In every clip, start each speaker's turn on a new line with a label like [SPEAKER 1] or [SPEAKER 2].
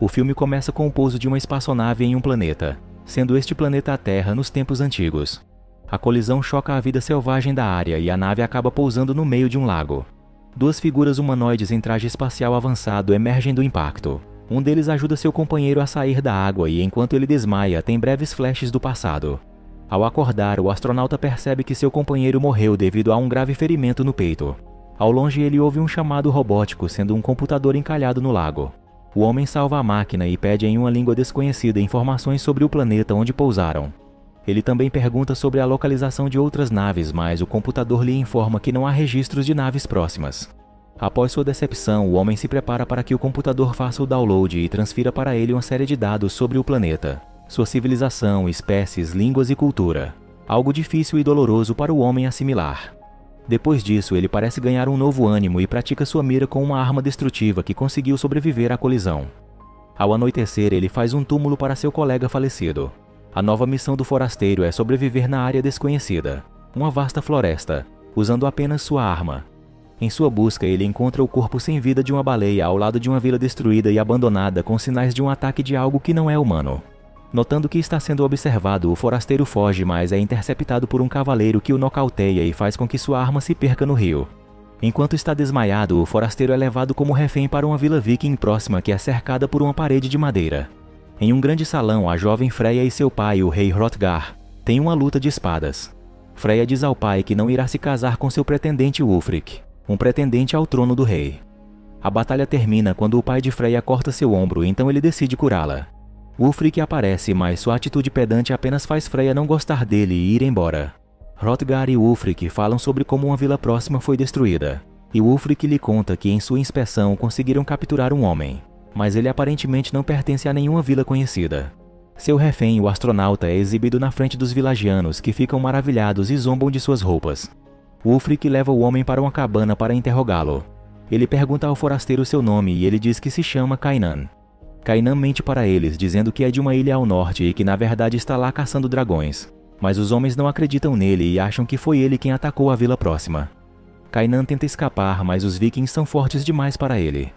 [SPEAKER 1] O filme começa com o pouso de uma espaçonave em um planeta, sendo este planeta a Terra nos tempos antigos. A colisão choca a vida selvagem da área e a nave acaba pousando no meio de um lago. Duas figuras humanoides em traje espacial avançado emergem do impacto. Um deles ajuda seu companheiro a sair da água e, enquanto ele desmaia, tem breves flashes do passado. Ao acordar, o astronauta percebe que seu companheiro morreu devido a um grave ferimento no peito. Ao longe, ele ouve um chamado robótico, sendo um computador encalhado no lago. O homem salva a máquina e pede em uma língua desconhecida informações sobre o planeta onde pousaram. Ele também pergunta sobre a localização de outras naves, mas o computador lhe informa que não há registros de naves próximas. Após sua decepção, o homem se prepara para que o computador faça o download e transfira para ele uma série de dados sobre o planeta, sua civilização, espécies, línguas e cultura. Algo difícil e doloroso para o homem assimilar. Depois disso, ele parece ganhar um novo ânimo e pratica sua mira com uma arma destrutiva que conseguiu sobreviver à colisão. Ao anoitecer, ele faz um túmulo para seu colega falecido. A nova missão do forasteiro é sobreviver na área desconhecida, uma vasta floresta, usando apenas sua arma. Em sua busca, ele encontra o corpo sem vida de uma baleia ao lado de uma vila destruída e abandonada com sinais de um ataque de algo que não é humano. Notando que está sendo observado, o forasteiro foge, mas é interceptado por um cavaleiro que o nocauteia e faz com que sua arma se perca no rio. Enquanto está desmaiado, o forasteiro é levado como refém para uma vila viking próxima que é cercada por uma parede de madeira. Em um grande salão, a jovem Freya e seu pai, o rei Hrothgar, têm uma luta de espadas. Freya diz ao pai que não irá se casar com seu pretendente Wulfric, um pretendente ao trono do rei. A batalha termina quando o pai de Freya corta seu ombro, então ele decide curá-la. Wulfric aparece, mas sua atitude pedante apenas faz Freya não gostar dele e ir embora. Hrothgar e Wulfric falam sobre como uma vila próxima foi destruída, e Wulfric lhe conta que em sua inspeção conseguiram capturar um homem, mas ele aparentemente não pertence a nenhuma vila conhecida. Seu refém, o astronauta, é exibido na frente dos vilagianos, que ficam maravilhados e zombam de suas roupas. Wulfric leva o homem para uma cabana para interrogá-lo. Ele pergunta ao forasteiro seu nome e ele diz que se chama Kainan. Kainan mente para eles, dizendo que é de uma ilha ao norte e que na verdade está lá caçando dragões. Mas os homens não acreditam nele e acham que foi ele quem atacou a vila próxima. Kainan tenta escapar, mas os vikings são fortes demais para ele.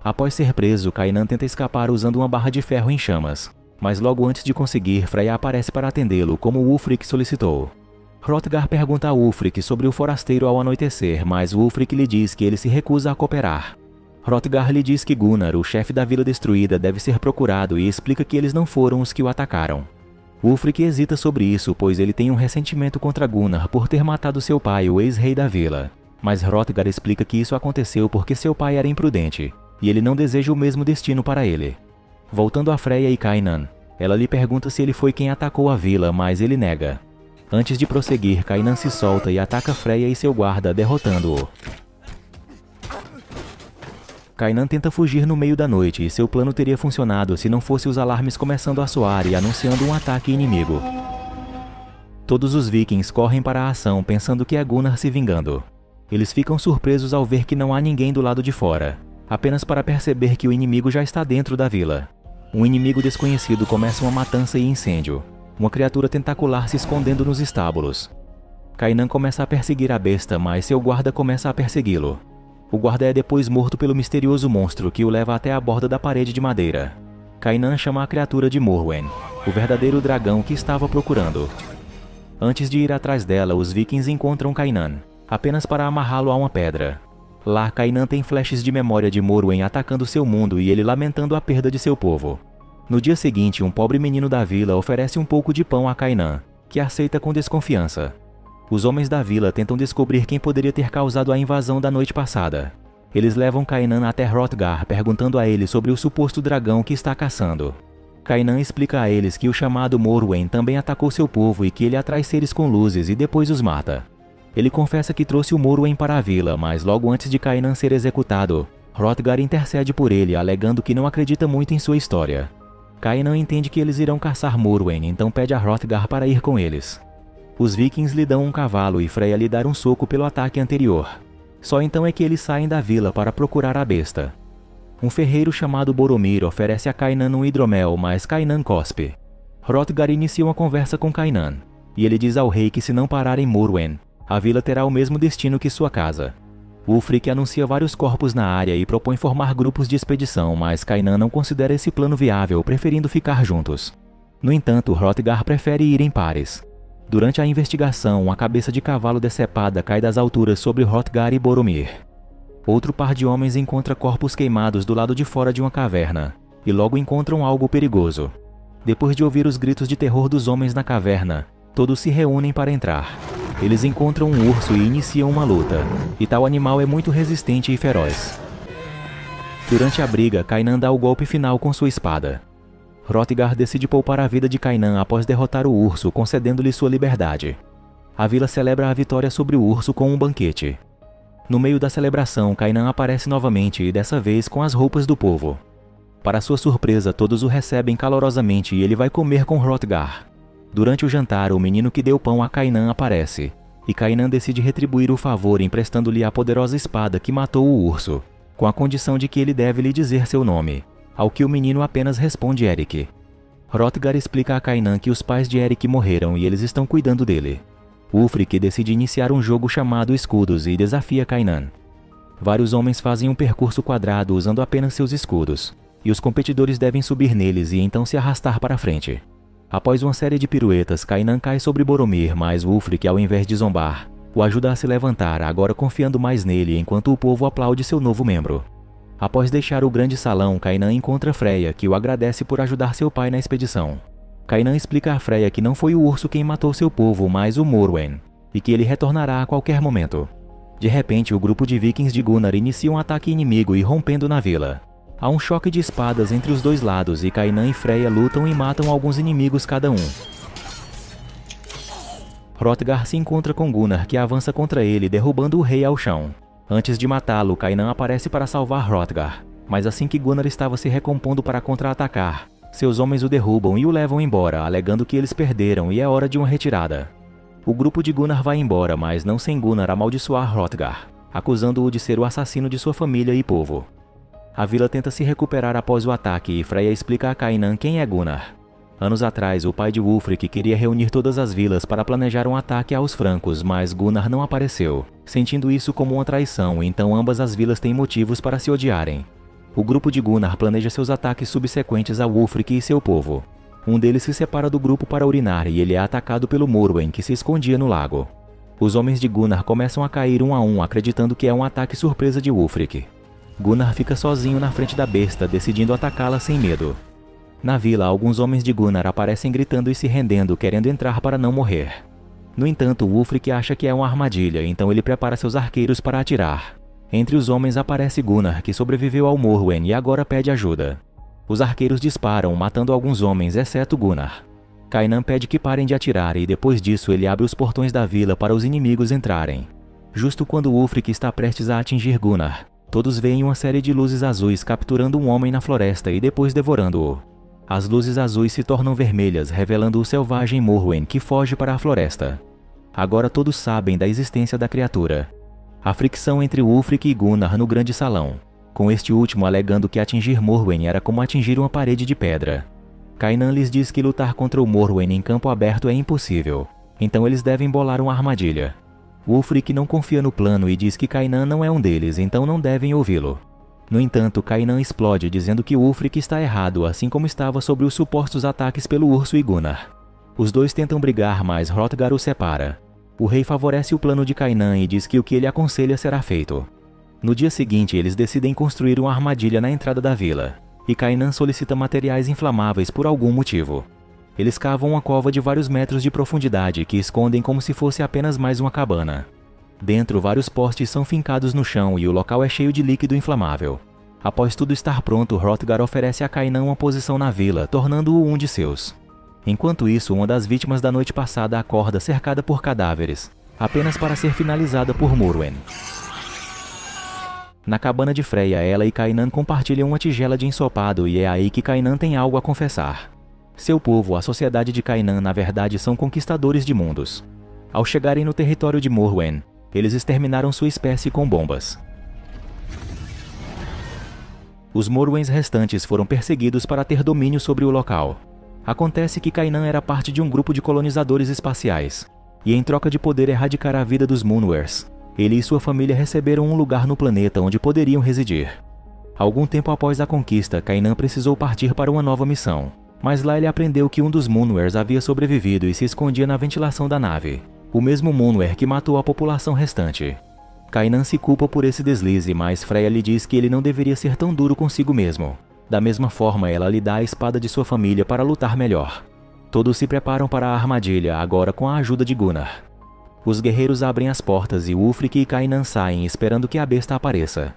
[SPEAKER 1] Após ser preso, Kainan tenta escapar usando uma barra de ferro em chamas. Mas logo antes de conseguir, Freya aparece para atendê-lo, como Wulfric solicitou. Hrothgar pergunta a Wulfric sobre o forasteiro ao anoitecer, mas Wulfric lhe diz que ele se recusa a cooperar. Hrothgar lhe diz que Gunnar, o chefe da vila destruída, deve ser procurado e explica que eles não foram os que o atacaram. Wulfric hesita sobre isso, pois ele tem um ressentimento contra Gunnar por ter matado seu pai, o ex-rei da vila. Mas Hrothgar explica que isso aconteceu porque seu pai era imprudente, e ele não deseja o mesmo destino para ele. Voltando a Freya e Kainan, ela lhe pergunta se ele foi quem atacou a vila, mas ele nega. Antes de prosseguir, Kainan se solta e ataca Freya e seu guarda, derrotando-o. Kainan tenta fugir no meio da noite e seu plano teria funcionado se não fosse os alarmes começando a soar e anunciando um ataque inimigo. Todos os vikings correm para a ação pensando que é Gunnar se vingando. Eles ficam surpresos ao ver que não há ninguém do lado de fora, apenas para perceber que o inimigo já está dentro da vila. Um inimigo desconhecido começa uma matança e incêndio, uma criatura tentacular se escondendo nos estábulos. Kainan começa a perseguir a besta, mas seu guarda começa a persegui-lo. O guarda é depois morto pelo misterioso monstro que o leva até a borda da parede de madeira. Kainan chama a criatura de Morwen, o verdadeiro dragão que estava procurando. Antes de ir atrás dela, os vikings encontram Kainan, apenas para amarrá-lo a uma pedra. Lá, Kainan tem flashes de memória de Morwen atacando seu mundo e ele lamentando a perda de seu povo. No dia seguinte, um pobre menino da vila oferece um pouco de pão a Kainan, que aceita com desconfiança. Os homens da vila tentam descobrir quem poderia ter causado a invasão da noite passada. Eles levam Kainan até Hrothgar, perguntando a ele sobre o suposto dragão que está caçando. Kainan explica a eles que o chamado Morwen também atacou seu povo e que ele atrai seres com luzes e depois os mata. Ele confessa que trouxe o Morwen para a vila, mas logo antes de Kainan ser executado, Hrothgar intercede por ele, alegando que não acredita muito em sua história. Kainan entende que eles irão caçar Morwen, então pede a Hrothgar para ir com eles. Os vikings lhe dão um cavalo e Freya lhe dá um soco pelo ataque anterior. Só então é que eles saem da vila para procurar a besta. Um ferreiro chamado Boromir oferece a Kainan um hidromel, mas Kainan cospe. Hrothgar inicia uma conversa com Kainan, e ele diz ao rei que se não parar em Morwen, a vila terá o mesmo destino que sua casa. Ulfric anuncia vários corpos na área e propõe formar grupos de expedição, mas Kainan não considera esse plano viável, preferindo ficar juntos. No entanto, Hrothgar prefere ir em pares. Durante a investigação, uma cabeça de cavalo decepada cai das alturas sobre Hrothgar e Boromir. Outro par de homens encontra corpos queimados do lado de fora de uma caverna, e logo encontram algo perigoso. Depois de ouvir os gritos de terror dos homens na caverna, todos se reúnem para entrar. Eles encontram um urso e iniciam uma luta, e tal animal é muito resistente e feroz. Durante a briga, Kainan dá o golpe final com sua espada. Hrothgar decide poupar a vida de Kainan após derrotar o urso, concedendo-lhe sua liberdade. A vila celebra a vitória sobre o urso com um banquete. No meio da celebração, Kainan aparece novamente e dessa vez com as roupas do povo. Para sua surpresa, todos o recebem calorosamente e ele vai comer com Hrothgar. Durante o jantar, o menino que deu pão a Kainan aparece, e Kainan decide retribuir o favor emprestando-lhe a poderosa espada que matou o urso, com a condição de que ele deve lhe dizer seu nome, ao que o menino apenas responde Eric. Hrothgar explica a Kainan que os pais de Eric morreram e eles estão cuidando dele. Ulfric decide iniciar um jogo chamado Escudos e desafia Kainan. Vários homens fazem um percurso quadrado usando apenas seus escudos, e os competidores devem subir neles e então se arrastar para frente. Após uma série de piruetas, Kainan cai sobre Boromir, mas Ulfric, ao invés de zombar, o ajuda a se levantar, agora confiando mais nele enquanto o povo aplaude seu novo membro. Após deixar o grande salão, Kainan encontra Freya, que o agradece por ajudar seu pai na expedição. Kainan explica a Freya que não foi o urso quem matou seu povo, mas o Morwen, e que ele retornará a qualquer momento. De repente, o grupo de vikings de Gunnar inicia um ataque inimigo irrompendo na vila. Há um choque de espadas entre os dois lados e Kainan e Freya lutam e matam alguns inimigos cada um. Hrothgar se encontra com Gunnar, que avança contra ele, derrubando o rei ao chão. Antes de matá-lo, Kainan aparece para salvar Hrothgar, mas assim que Gunnar estava se recompondo para contra-atacar, seus homens o derrubam e o levam embora, alegando que eles perderam e é hora de uma retirada. O grupo de Gunnar vai embora, mas não sem Gunnar amaldiçoar Hrothgar, acusando-o de ser o assassino de sua família e povo. A vila tenta se recuperar após o ataque e Freya explica a Kainan quem é Gunnar. Anos atrás, o pai de Ulfric queria reunir todas as vilas para planejar um ataque aos francos, mas Gunnar não apareceu, sentindo isso como uma traição, então ambas as vilas têm motivos para se odiarem. O grupo de Gunnar planeja seus ataques subsequentes a Ulfric e seu povo. Um deles se separa do grupo para urinar e ele é atacado pelo Morwen, que se escondia no lago. Os homens de Gunnar começam a cair um a um, acreditando que é um ataque surpresa de Ulfric. Gunnar fica sozinho na frente da besta, decidindo atacá-la sem medo. Na vila, alguns homens de Gunnar aparecem gritando e se rendendo, querendo entrar para não morrer. No entanto, Ulfric acha que é uma armadilha, então ele prepara seus arqueiros para atirar. Entre os homens aparece Gunnar, que sobreviveu ao Morwen e agora pede ajuda. Os arqueiros disparam, matando alguns homens, exceto Gunnar. Kainan pede que parem de atirar e depois disso ele abre os portões da vila para os inimigos entrarem. Justo quando Ulfric está prestes a atingir Gunnar, todos veem uma série de luzes azuis capturando um homem na floresta e depois devorando-o. As luzes azuis se tornam vermelhas, revelando o selvagem Morwen, que foge para a floresta. Agora todos sabem da existência da criatura. A fricção entre Ulfric e Gunnar no grande salão, com este último alegando que atingir Morwen era como atingir uma parede de pedra. Kainan lhes diz que lutar contra o Morwen em campo aberto é impossível, então eles devem bolar uma armadilha. Ulfric não confia no plano e diz que Kainan não é um deles, então não devem ouvi-lo. No entanto, Kainan explode dizendo que Ulfric está errado, assim como estava sobre os supostos ataques pelo urso e Gunnar. Os dois tentam brigar, mas Hrothgar os separa. O rei favorece o plano de Kainan e diz que o que ele aconselha será feito. No dia seguinte, eles decidem construir uma armadilha na entrada da vila, e Kainan solicita materiais inflamáveis por algum motivo. Eles cavam uma cova de vários metros de profundidade que escondem como se fosse apenas mais uma cabana. Dentro, vários postes são fincados no chão e o local é cheio de líquido inflamável. Após tudo estar pronto, Hrothgar oferece a Kainan uma posição na vila, tornando-o um de seus. Enquanto isso, uma das vítimas da noite passada acorda cercada por cadáveres, apenas para ser finalizada por Morwen. Na cabana de Freya, ela e Kainan compartilham uma tigela de ensopado e é aí que Kainan tem algo a confessar. Seu povo, a sociedade de Kainan, na verdade são conquistadores de mundos. Ao chegarem no território de Morwen, eles exterminaram sua espécie com bombas. Os Morwens restantes foram perseguidos para ter domínio sobre o local. Acontece que Kainan era parte de um grupo de colonizadores espaciais, e em troca de poder erradicar a vida dos Moonwares, Ele e sua família receberam um lugar no planeta onde poderiam residir. Algum tempo após a conquista, Kainan precisou partir para uma nova missão. Mas lá ele aprendeu que um dos Moonwares havia sobrevivido e se escondia na ventilação da nave. O mesmo Moonware que matou a população restante. Kainan se culpa por esse deslize, mas Freya lhe diz que ele não deveria ser tão duro consigo mesmo. Da mesma forma, ela lhe dá a espada de sua família para lutar melhor. Todos se preparam para a armadilha, agora com a ajuda de Gunnar. Os guerreiros abrem as portas e Ulfric e Kainan saem esperando que a besta apareça.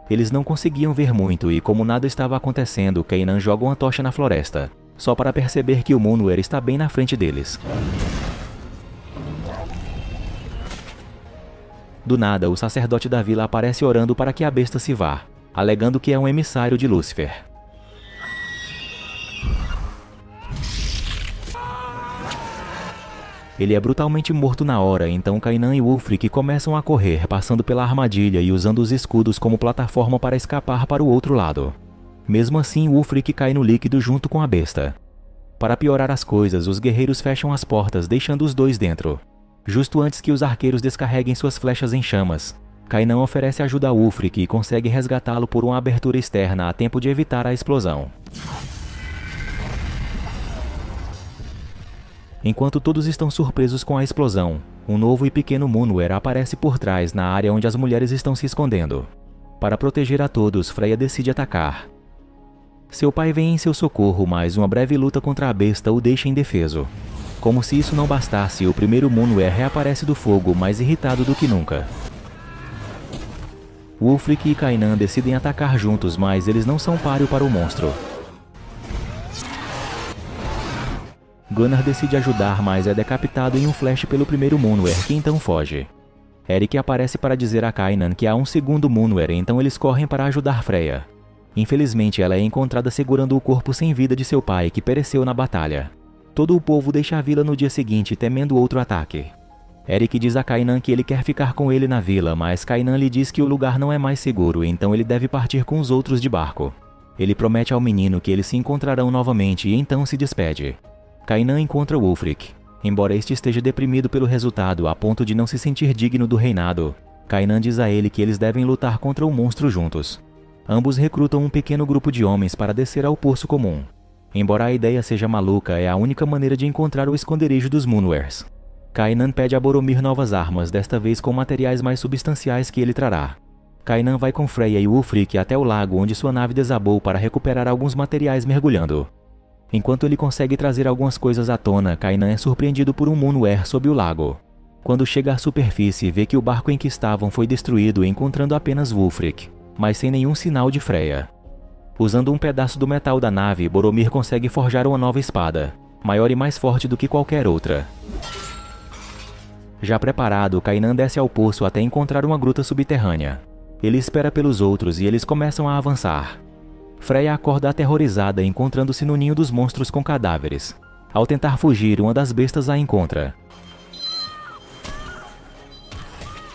[SPEAKER 1] Eles não conseguiam ver muito e, como nada estava acontecendo, Kainan joga uma tocha na floresta, só para perceber que o Moonware está bem na frente deles. Do nada, o sacerdote da vila aparece orando para que a besta se vá, alegando que é um emissário de Lúcifer. Ele é brutalmente morto na hora, então Kainan e Ulfric começam a correr, passando pela armadilha e usando os escudos como plataforma para escapar para o outro lado. Mesmo assim, Ulfric cai no líquido junto com a besta. Para piorar as coisas, os guerreiros fecham as portas, deixando os dois dentro. Justo antes que os arqueiros descarreguem suas flechas em chamas, Kainan oferece ajuda a Ulfric e consegue resgatá-lo por uma abertura externa a tempo de evitar a explosão. Enquanto todos estão surpresos com a explosão, um novo e pequeno Moonware aparece por trás na área onde as mulheres estão se escondendo. Para proteger a todos, Freya decide atacar. Seu pai vem em seu socorro, mas uma breve luta contra a besta o deixa indefeso. Como se isso não bastasse, o primeiro Moonware reaparece do fogo, mais irritado do que nunca. Ulfric e Kainan decidem atacar juntos, mas eles não são páreo para o monstro. Gunnar decide ajudar, mas é decapitado em um flash pelo primeiro Moonware, que então foge. Eric aparece para dizer a Kainan que há um segundo Moonware, então eles correm para ajudar Freya. Infelizmente, ela é encontrada segurando o corpo sem vida de seu pai, que pereceu na batalha. Todo o povo deixa a vila no dia seguinte, temendo outro ataque. Eric diz a Kainan que ele quer ficar com ele na vila, mas Kainan lhe diz que o lugar não é mais seguro, então ele deve partir com os outros de barco. Ele promete ao menino que eles se encontrarão novamente e então se despede. Kainan encontra Ulfric. Embora este esteja deprimido pelo resultado a ponto de não se sentir digno do reinado, Kainan diz a ele que eles devem lutar contra o monstro juntos. Ambos recrutam um pequeno grupo de homens para descer ao Poço Comum. Embora a ideia seja maluca, é a única maneira de encontrar o esconderijo dos Moonwares. Kainan pede a Boromir novas armas, desta vez com materiais mais substanciais que ele trará. Kainan vai com Freya e Ulfric até o lago onde sua nave desabou para recuperar alguns materiais mergulhando. Enquanto ele consegue trazer algumas coisas à tona, Kainan é surpreendido por um Moonware sob o lago. Quando chega à superfície, vê que o barco em que estavam foi destruído, encontrando apenas Ulfric, mas sem nenhum sinal de Freya. Usando um pedaço do metal da nave, Boromir consegue forjar uma nova espada, maior e mais forte do que qualquer outra. Já preparado, Kainan desce ao poço até encontrar uma gruta subterrânea. Ele espera pelos outros e eles começam a avançar. Freya acorda aterrorizada, encontrando-se no ninho dos monstros com cadáveres. Ao tentar fugir, uma das bestas a encontra.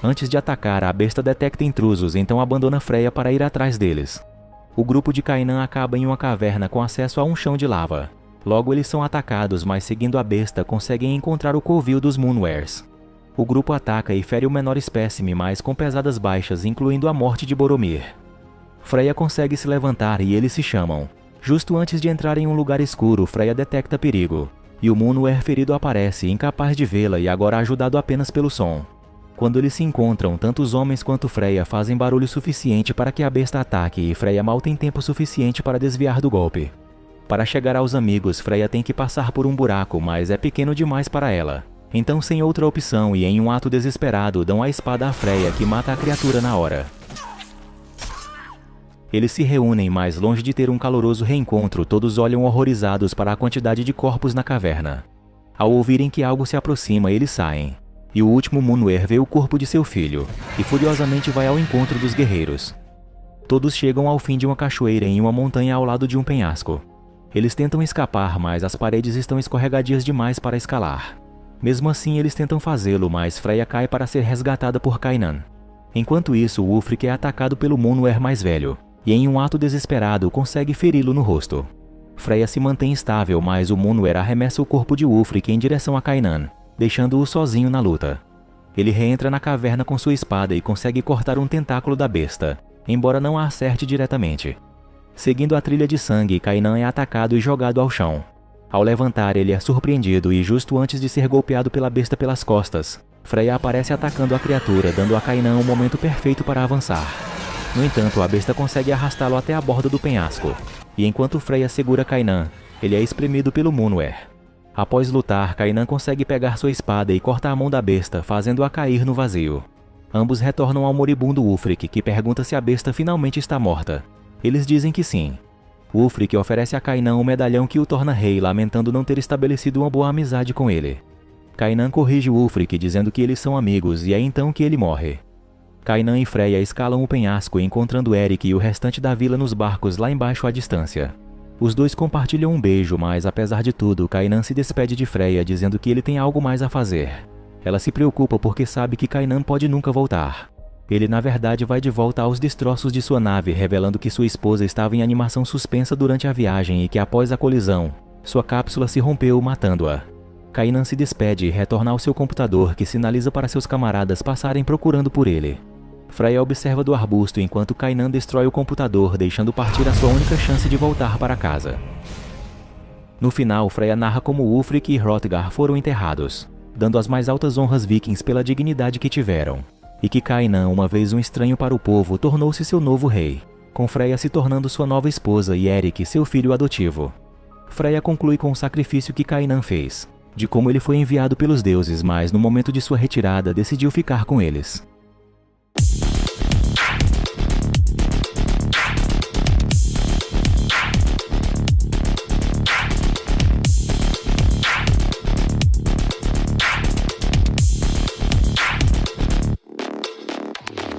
[SPEAKER 1] Antes de atacar, a besta detecta intrusos, então abandona Freya para ir atrás deles. O grupo de Kainan acaba em uma caverna com acesso a um chão de lava. Logo eles são atacados, mas seguindo a besta conseguem encontrar o covil dos Moonwares. O grupo ataca e fere o menor espécime, mas com pesadas baixas, incluindo a morte de Boromir. Freya consegue se levantar e eles se chamam. Justo antes de entrar em um lugar escuro, Freya detecta perigo. E o Moonware ferido aparece, incapaz de vê-la e agora ajudado apenas pelo som. Quando eles se encontram, tanto os homens quanto Freya fazem barulho suficiente para que a besta ataque e Freya mal tem tempo suficiente para desviar do golpe. Para chegar aos amigos, Freya tem que passar por um buraco, mas é pequeno demais para ela. Então, sem outra opção e em um ato desesperado, dão a espada a Freya, que mata a criatura na hora. Eles se reúnem, mas longe de ter um caloroso reencontro, todos olham horrorizados para a quantidade de corpos na caverna. Ao ouvirem que algo se aproxima, eles saem. E o último Moonware vê o corpo de seu filho, e furiosamente vai ao encontro dos guerreiros. Todos chegam ao fim de uma cachoeira em uma montanha ao lado de um penhasco. Eles tentam escapar, mas as paredes estão escorregadias demais para escalar. Mesmo assim, eles tentam fazê-lo, mas Freya cai para ser resgatada por Kainan. Enquanto isso, Ulfric é atacado pelo Moonware mais velho, e em um ato desesperado consegue feri-lo no rosto. Freya se mantém estável, mas o Moonware arremessa o corpo de Ulfric em direção a Kainan, deixando-o sozinho na luta. Ele reentra na caverna com sua espada e consegue cortar um tentáculo da besta, embora não a acerte diretamente. Seguindo a trilha de sangue, Kainan é atacado e jogado ao chão. Ao levantar, ele é surpreendido e, justo antes de ser golpeado pela besta pelas costas, Freya aparece atacando a criatura, dando a Kainan um momento perfeito para avançar. No entanto, a besta consegue arrastá-lo até a borda do penhasco, e enquanto Freya segura Kainan, ele é espremido pelo Munwer. Após lutar, Kainan consegue pegar sua espada e corta a mão da besta, fazendo-a cair no vazio. Ambos retornam ao moribundo Ulfric, que pergunta se a besta finalmente está morta. Eles dizem que sim. Ulfric oferece a Kainan um medalhão que o torna rei, lamentando não ter estabelecido uma boa amizade com ele. Kainan corrige Ulfric, dizendo que eles são amigos, e é então que ele morre. Kainan e Freya escalam o penhasco, encontrando Eric e o restante da vila nos barcos lá embaixo à distância. Os dois compartilham um beijo, mas apesar de tudo, Kainan se despede de Freya, dizendo que ele tem algo mais a fazer. Ela se preocupa porque sabe que Kainan pode nunca voltar. Ele na verdade vai de volta aos destroços de sua nave, revelando que sua esposa estava em animação suspensa durante a viagem e que após a colisão, sua cápsula se rompeu, matando-a. Kainan se despede e retorna ao seu computador, que sinaliza para seus camaradas passarem procurando por ele. Freya observa do arbusto enquanto Kainan destrói o computador, deixando partir a sua única chance de voltar para casa. No final, Freya narra como Ulfric e Hrothgar foram enterrados, dando as mais altas honras vikings pela dignidade que tiveram, e que Kainan, uma vez um estranho para o povo, tornou-se seu novo rei, com Freya se tornando sua nova esposa e Eric seu filho adotivo. Freya conclui com o sacrifício que Kainan fez, de como ele foi enviado pelos deuses, mas no momento de sua retirada decidiu ficar com eles.